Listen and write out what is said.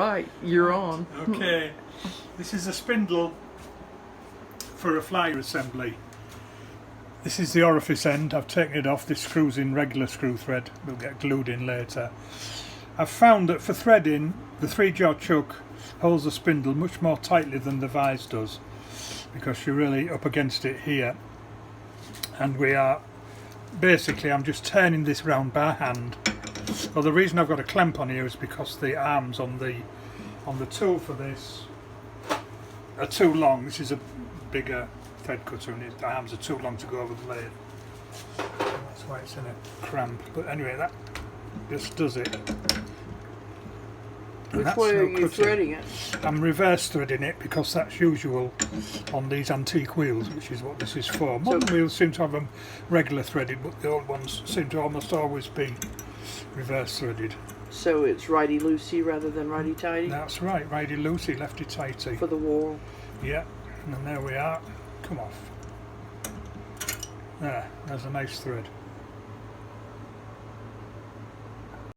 Right, you're on. Okay, this is a spindle for a flyer assembly. This is the orifice end. I've taken it off. This screws in regular screw thread. Will get glued in later. I've found that for threading, the 3-jaw chuck holds the spindle much more tightly than the vise does, because you're really up against it here. And we are basically, I'm just turning this round by hand. Well, the reason I've got a clamp on here is because the arms on the tool for this are too long. This is a bigger thread cutter and the arms are too long to go over the lathe. That's why it's in a cramp. But anyway, that just does it. Which way are you threading it? I'm reverse threading it because that's usual on these antique wheels, which is what this is for. Modern wheels seem to have them regular threaded, but the old ones seem to almost always be reverse threaded. So it's righty-loosey rather than righty-tighty? That's right, righty-loosey, lefty-tighty. For the wall. Yeah, and then there we are. Come off. There's a nice thread.